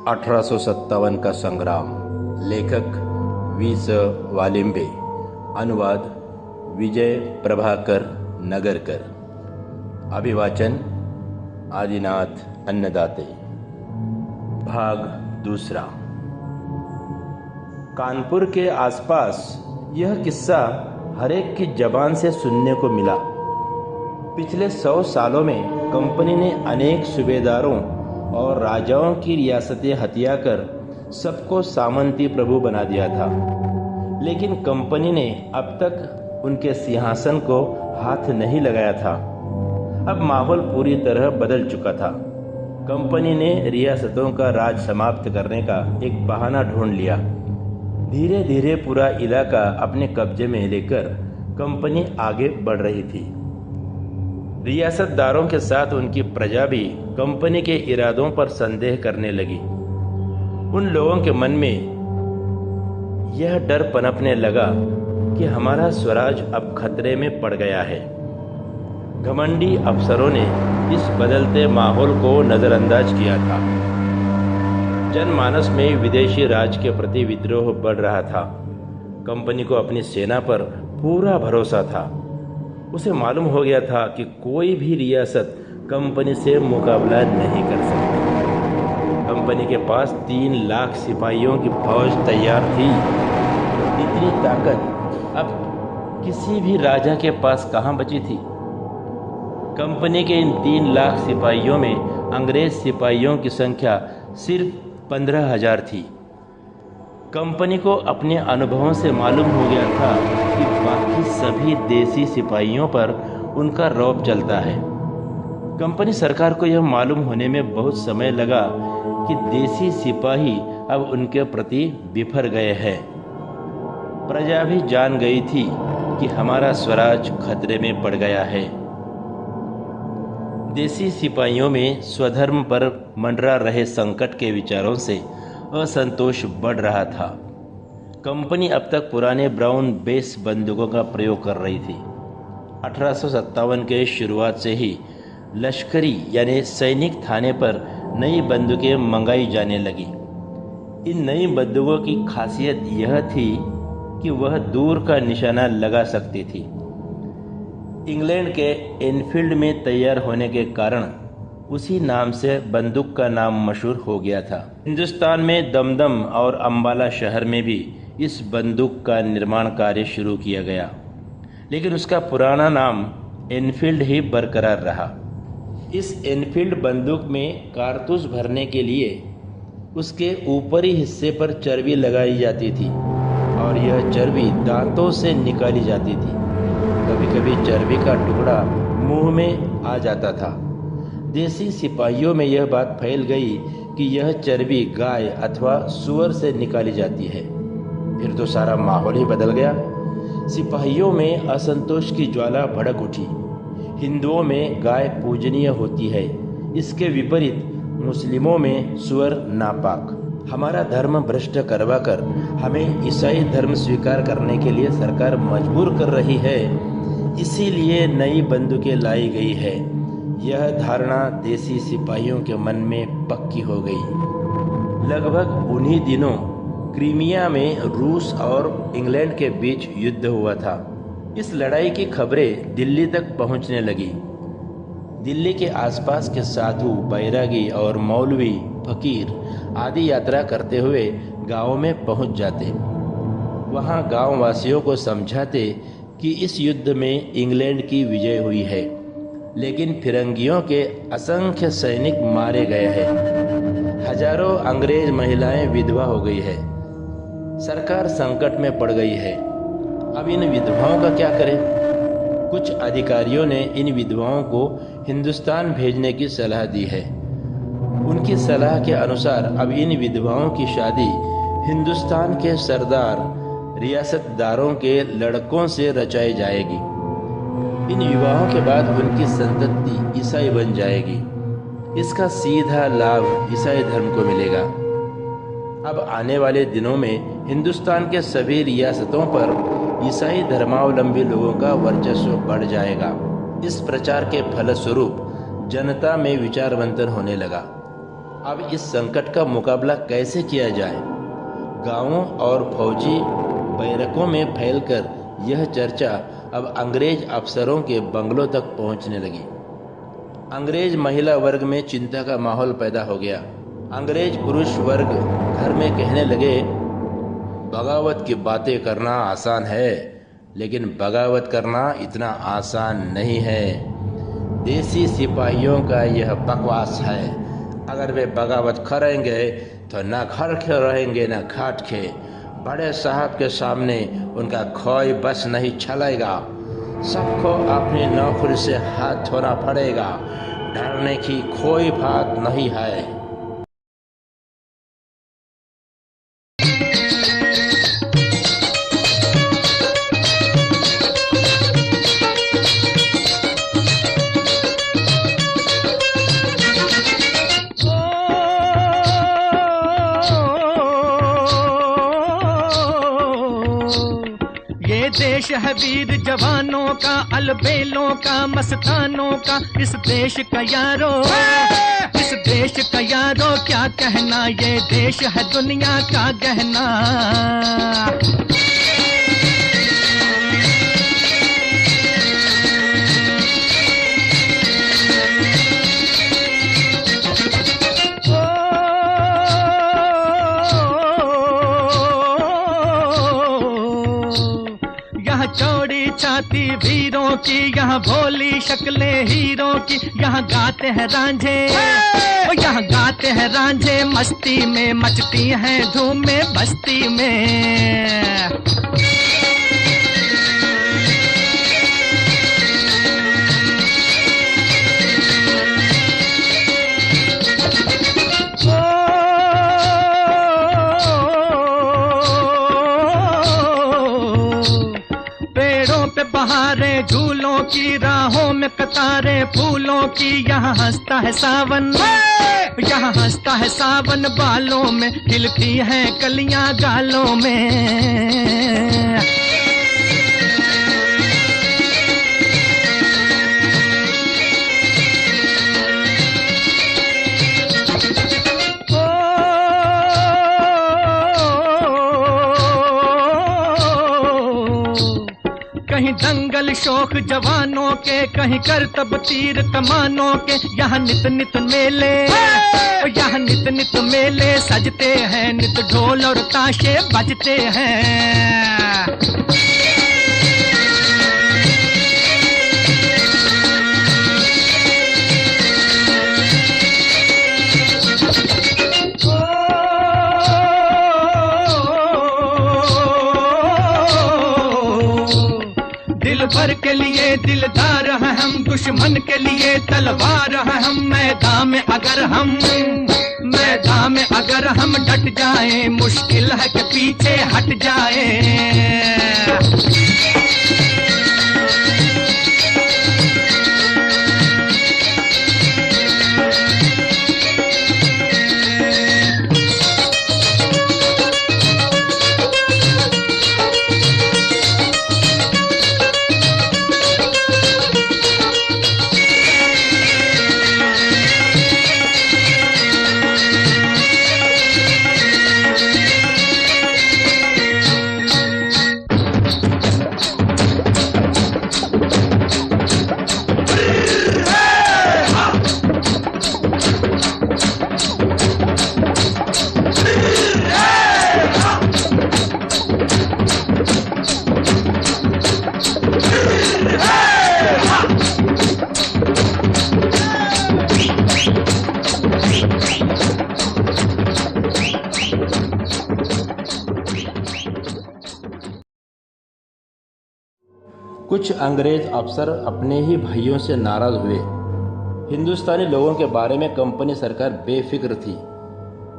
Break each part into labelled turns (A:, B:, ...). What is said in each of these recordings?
A: 1857 का संग्राम। लेखक वी.स. वालिम्बे। अनुवाद विजय प्रभाकर नगरकर। अभिवाचन आदिनाथ अन्नदाते। भाग दूसरा। कानपुर के आसपास यह किस्सा हरेक की जबान से सुनने को मिला। पिछले 100 सालों में कंपनी ने अनेक सूबेदारों और राजाओं की रियासतें हथियाकर सबको सामंती प्रभु बना दिया था, लेकिन कंपनी ने अब तक उनके सिंहासन को हाथ नहीं लगाया था। अब माहौल पूरी तरह बदल चुका था। कंपनी ने रियासतों का राज समाप्त करने का एक बहाना ढूंढ लिया। धीरे धीरे पूरा इलाका अपने कब्जे में लेकर कंपनी आगे बढ़ रही थी। रियासतदारों के साथ उनकी प्रजा भी कंपनी के इरादों पर संदेह करने लगी। उन लोगों के मन में यह डर पनपने लगा कि हमारा स्वराज अब खतरे में पड़ गया है। घमंडी अफसरों ने इस बदलते माहौल को नज़रअंदाज किया था। जनमानस में विदेशी राज के प्रति विद्रोह बढ़ रहा था। कंपनी को अपनी सेना पर पूरा भरोसा था। उसे मालूम हो गया था कि कोई भी रियासत कंपनी से मुकाबला नहीं कर सकती। कंपनी के पास 3 लाख सिपाहियों की फौज तैयार थी। इतनी ताकत अब किसी भी राजा के पास कहाँ बची थी। कंपनी के इन 3 लाख सिपाहियों में अंग्रेज सिपाहियों की संख्या सिर्फ 15,000 थी। कंपनी को अपने अनुभवों से मालूम हो गया था कि बाकी सभी देसी सिपाहियों पर उनका रौब चलता है। कंपनी सरकार को यह मालूम होने में बहुत समय लगा कि देसी सिपाही अब उनके प्रति बिफर गए हैं। प्रजा भी जान गई थी कि हमारा स्वराज खतरे में पड़ गया है। देसी सिपाहियों में स्वधर्म पर मंडरा रहे संकट के विचारों से असंतोष बढ़ रहा था। कंपनी अब तक पुराने ब्राउन बेस बंदूकों का प्रयोग कर रही थी। 1857 के शुरुआत से ही लश्करी यानी सैनिक थाने पर नई बंदूकें मंगाई जाने लगी। इन नई बंदूकों की खासियत यह थी कि वह दूर का निशाना लगा सकती थी। इंग्लैंड के एनफील्ड में तैयार होने के कारण उसी नाम से बंदूक का नाम मशहूर हो गया था। हिंदुस्तान में दमदम और अंबाला शहर में भी इस बंदूक का निर्माण कार्य शुरू किया गया, लेकिन उसका पुराना नाम एनफील्ड ही बरकरार रहा। इस एनफील्ड बंदूक में कारतूस भरने के लिए उसके ऊपरी हिस्से पर चर्बी लगाई जाती थी और यह चर्बी दांतों से निकाली जाती थी। कभी कभी चर्बी का टुकड़ा मुंह में आ जाता था। देसी सिपाहियों में यह बात फैल गई कि यह चर्बी गाय अथवा सूअर से निकाली जाती है। फिर तो सारा माहौल ही बदल गया। सिपाहियों में असंतोष की ज्वाला भड़क उठी। हिंदुओं में गाय पूजनीय होती है, इसके विपरीत मुस्लिमों में सूअर नापाक। हमारा धर्म भ्रष्ट करवाकर हमें ईसाई धर्म स्वीकार करने के लिए सरकार मजबूर कर रही है, इसीलिए नई बंदूकें लाई गई है। यह धारणा देसी सिपाहियों के मन में पक्की हो गई। लगभग उन्हीं दिनों क्रीमिया में रूस और इंग्लैंड के बीच युद्ध हुआ था। इस लड़ाई की खबरें दिल्ली तक पहुंचने लगी। दिल्ली के आसपास के साधु, बैरागी और मौलवी फकीर आदि यात्रा करते हुए गाँव में पहुंच जाते। वहां गाँव वासियों को समझाते कि इस युद्ध में इंग्लैंड की विजय हुई है, लेकिन फिरंगियों के असंख्य सैनिक मारे गए हैं। हजारों अंग्रेज महिलाएं विधवा हो गई है। सरकार संकट में पड़ गई है। अब इन विधवाओं का क्या करें? कुछ अधिकारियों ने इन विधवाओं को हिंदुस्तान भेजने की सलाह दी है। उनकी सलाह के अनुसार अब इन विधवाओं की शादी हिंदुस्तान के सरदार रियासतदारों के लड़कों से रचाई जाएगी। इन विवाहों के बाद उनकी संतति ईसाई बन जाएगी। इसका सीधा लाभ ईसाई धर्म को मिलेगा। अब आने वाले दिनों में हिंदुस्तान के सभी रियासतों पर ईसाई धर्मावलंबी लोगों का वर्चस्व बढ़ जाएगा। इस प्रचार के फलस्वरूप जनता में विचार मंथन होने लगा। अब इस संकट का मुकाबला कैसे किया जाए? गांवों और फौजी बैरकों में फैलकर यह चर्चा अब अंग्रेज अफसरों के बंगलों तक पहुंचने लगी। अंग्रेज महिला वर्ग में चिंता का माहौल पैदा हो गया। अंग्रेज पुरुष वर्ग घर में कहने लगे, बगावत की बातें करना आसान है, लेकिन बगावत करना इतना आसान नहीं है। देसी सिपाहियों का यह बकवास है। अगर वे बगावत करेंगे तो न घर के रहेंगे न घाट के। बड़े साहब के सामने उनका खोई बस नहीं चलेगा। सबको अपनी नौकरी से हाथ धोना पड़ेगा। डरने की कोई बात नहीं है।
B: देश है वीर जवानों का, अलबेलों का, मस्तानों का। इस देश का यारो, इस देश का यारो क्या कहना। ये देश है दुनिया का गहना। चौड़ी छाती वीरों की, यहाँ भोली शक्लें हीरों की। यहाँ गाते हैं रांझे, यहाँ गाते हैं रांझे मस्ती में। मचती हैं धूमें बस्ती में। बहारें झूलों की, राहों में कतारें फूलों की। यहाँ हंसता है सावन, यहाँ हंसता है सावन बालों में। खिलती हैं कलियां गालों में। कहीं दंगल शौक जवानों के, कहीं करतब तीर कमानों के। यहाँ नित नित मेले, यहाँ नित नित मेले सजते हैं। नित ढोल और ताशे बजते हैं। दिल भर के लिए दिलदार हैं हम, दुश्मन के लिए तलवार हैं हम। मैदान में अगर हम डट जाएं, मुश्किल है कि पीछे हट जाएं।
A: कुछ अंग्रेज अफसर अपने ही भाइयों से नाराज हुए। हिंदुस्तानी लोगों के बारे में कंपनी सरकार बेफिक्र थी।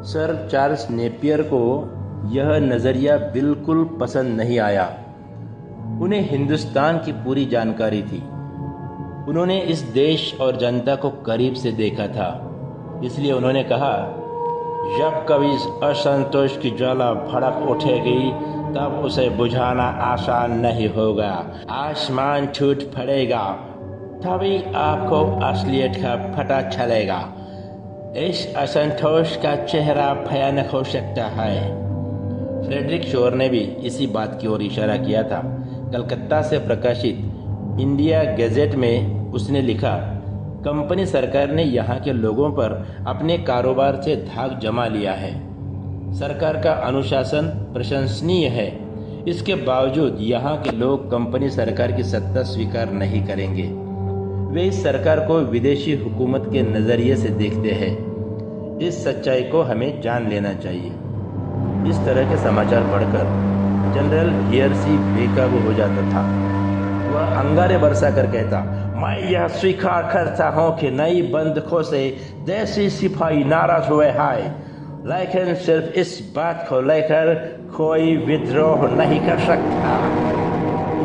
A: सर चार्ल्स नेपियर को यह नज़रिया बिल्कुल पसंद नहीं आया। उन्हें हिंदुस्तान की पूरी जानकारी थी। उन्होंने इस देश और जनता को करीब से देखा था। इसलिए उन्होंने कहा, जब कभी असंतोष की ज्वाला भड़क उठेगी तब उसे बुझाना आसान नहीं होगा। आसमान टूट पड़ेगा, तभी आपको असलियत का पता चलेगा। इस असंतोष का चेहरा भयानक हो सकता है। फ्रेडरिक शोर ने भी इसी बात की ओर इशारा किया था। कलकत्ता से प्रकाशित इंडिया गैजेट में उसने लिखा, कंपनी सरकार ने यहाँ के लोगों पर अपने कारोबार से धाक जमा लिया है। सरकार का अनुशासन प्रशंसनीय है, इसके बावजूद यहाँ के लोग कंपनी सरकार की सत्ता स्वीकार नहीं करेंगे। वे इस सरकार को विदेशी हुकूमत के नज़रिए से देखते हैं। इस सच्चाई को हमें जान लेना चाहिए। इस तरह के समाचार पढ़कर जनरल हियर्सी बेकाबू हो जाता था। वह अंगारे बरसा कर कहता, मैं यह स्वीकार करता हूँ कि नई बंदूकों से देसी सिपाही नाराज हुए हैं, लेकिन सिर्फ इस बात को लेकर कोई विद्रोह नहीं कर सकता।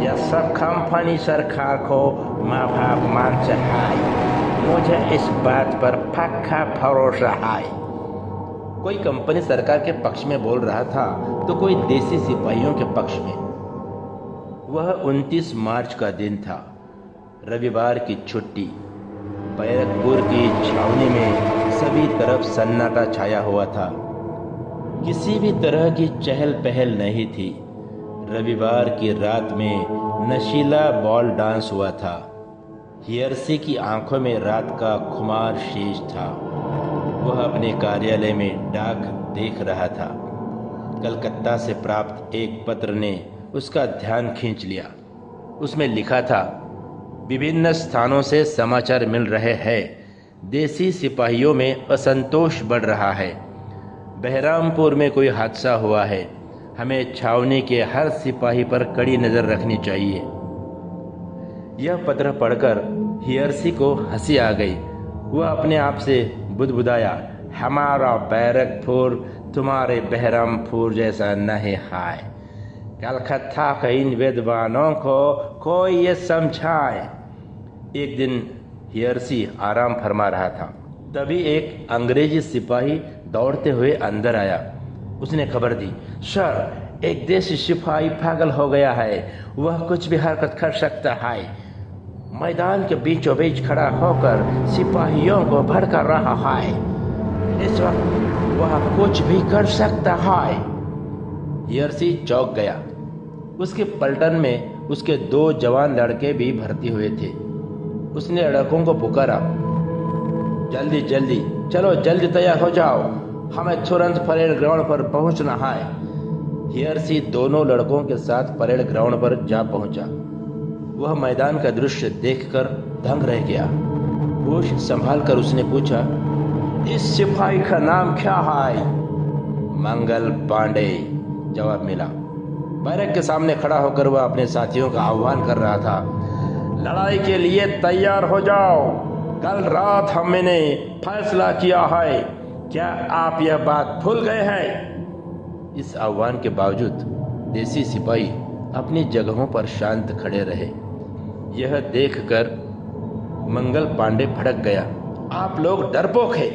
A: यह सब कंपनी सरकार को माँ बाप मानते हैं। मुझे इस बात पर पक्का भरोसा है। कोई कंपनी सरकार के पक्ष में बोल रहा था तो कोई देसी सिपाहियों के पक्ष में। वह 29 मार्च का दिन था, रविवार की छुट्टी। बैरकपुर की छावनी में सभी तरफ सन्नाटा छाया हुआ था। किसी भी तरह की चहल पहल नहीं थी। रविवार की रात में नशीला बॉल डांस हुआ था। हियर्सी की आंखों में रात का खुमार शेष था। वह अपने कार्यालय में डाक देख रहा था। कलकत्ता से प्राप्त एक पत्र ने उसका ध्यान खींच लिया। उसमें लिखा था, विभिन्न स्थानों से समाचार मिल रहे हैं। देसी सिपाहियों में असंतोष बढ़ रहा है। बहरामपुर में कोई हादसा हुआ है। हमें छावनी के हर सिपाही पर कड़ी नज़र रखनी चाहिए। यह पत्र पढ़कर हियर्सी को हंसी आ गई। वह अपने आप से बुदबुदाया, हमारा बैरकपुर तुम्हारे बहरामपुर जैसा नहीं है। कलकत्ता के इन विद्वानों को कोई ये समझाए। एक दिन हियर्सी आराम फरमा रहा था, तभी एक अंग्रेजी सिपाही दौड़ते हुए अंदर आया। उसने खबर दी, सर, एक देसी सिपाही पागल हो गया है। वह कुछ भी हरकत कर सकता है। मैदान के बीचों बीच खड़ा होकर सिपाहियों को भड़का रहा है। इस वक्त वह कुछ भी कर सकता है। हियर्सी चौंक गया। उसके पलटन में उसके 2 जवान लड़के भी भर्ती हुए थे। उसने लड़कों को पुकारा, जल्दी जल्दी चलो, जल्दी तैयार हो जाओ, हमें तुरंत परेड ग्राउंड पर पहुंचना है। हियर्सी दोनों लड़कों के साथ परेड ग्राउंड पर जा पहुंचा। वह मैदान का दृश्य देखकर दंग रह गया। होश संभाल कर उसने पूछा, इस सिपाही का नाम क्या है? मंगल पांडे, जवाब मिला। बैरक के सामने खड़ा होकर वह अपने साथियों का आह्वान कर रहा था, लड़ाई के लिए तैयार हो जाओ। कल रात हमने फैसला किया है। क्या आप यह बात भूल गए हैं? इस आह्वान के बावजूद देसी सिपाही अपनी जगहों पर शांत खड़े रहे। यह देखकर मंगल पांडे भड़क गया, आप लोग डरपोक हैं,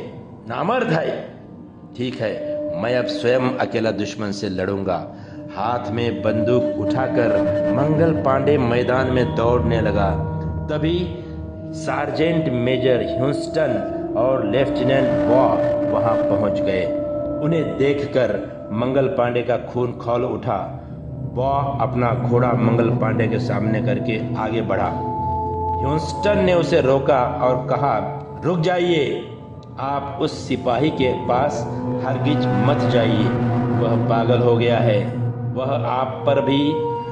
A: नामर्द है। ठीक है, मैं अब स्वयं अकेला दुश्मन से लड़ूंगा। हाथ में बंदूक उठाकर मंगल पांडे मैदान में दौड़ने लगा। तभी सार्जेंट मेजर ह्यूस्टन और लेफ्टिनेंट बॉ वहां पहुंच गए। उन्हें देखकर मंगल पांडे का खून खौल उठा। बॉ अपना घोड़ा मंगल पांडे के सामने करके आगे बढ़ा। ह्यूस्टन ने उसे रोका और कहा, रुक जाइए, आप उस सिपाही के पास हरगिज मत जाइए। वह पागल हो गया है। वह आप पर भी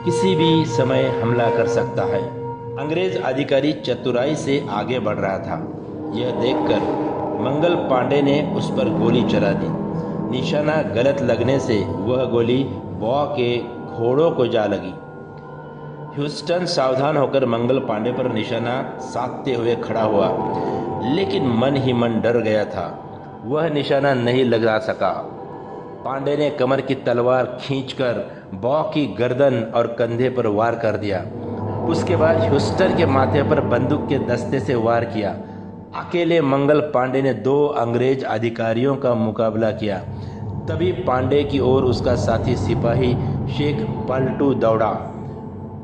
A: किसी भी समय हमला कर सकता है। अंग्रेज अधिकारी चतुराई से आगे बढ़ रहा था। यह देखकर मंगल पांडे ने उस पर गोली चला दी। निशाना गलत लगने से वह गोली बॉ के घोड़ों को जा लगी। ह्यूस्टन सावधान होकर मंगल पांडे पर निशाना साधते हुए खड़ा हुआ, लेकिन मन ही मन डर गया था। वह निशाना नहीं लगा सका। पांडे ने कमर की तलवार खींचकर बॉ की गर्दन और कंधे पर वार कर दिया। उसके बाद ह्यूस्टन के माथे पर बंदूक के दस्ते से वार किया। अकेले मंगल पांडे ने 2 अंग्रेज अधिकारियों का मुकाबला किया। तभी पांडे की ओर उसका साथी सिपाही शेख पलटू दौड़ा।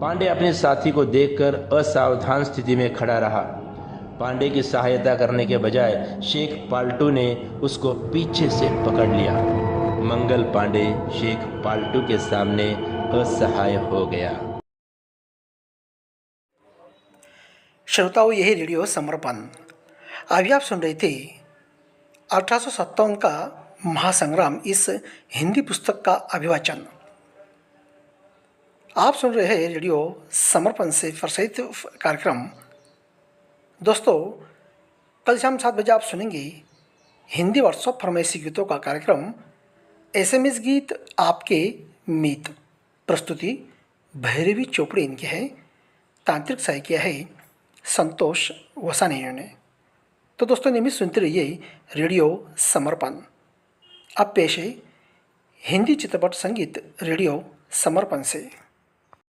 A: पांडे अपने साथी को देखकर असावधान स्थिति में खड़ा रहा। पांडे की सहायता करने के बजाय शेख पाल्टू ने उसको पीछे से पकड़ लिया। मंगल पांडे शेख पाल्टू के सामने असहाय हो गया।
C: श्रोताओं, यही रेडियो समर्पण। अभी आप सुन रहे थे 1857 का महासंग्राम इस हिंदी पुस्तक का अभिवाचन। आप सुन रहे हैं रेडियो समर्पण से प्रसारित कार्यक्रम। दोस्तों, कल शाम 7 बजे आप सुनेंगे हिंदी व्हाट्सएप फरमाइशी गीतों का कार्यक्रम SMS गीत आपके मीत। प्रस्तुति भैरवी चोपड़ी इनके है, तांत्रिक सहाय किया है संतोष वसानी ने। तो दोस्तों, नियमित सुनते रहिए रेडियो समर्पण। अब पेश है हिंदी चित्रपट संगीत रेडियो समर्पण से।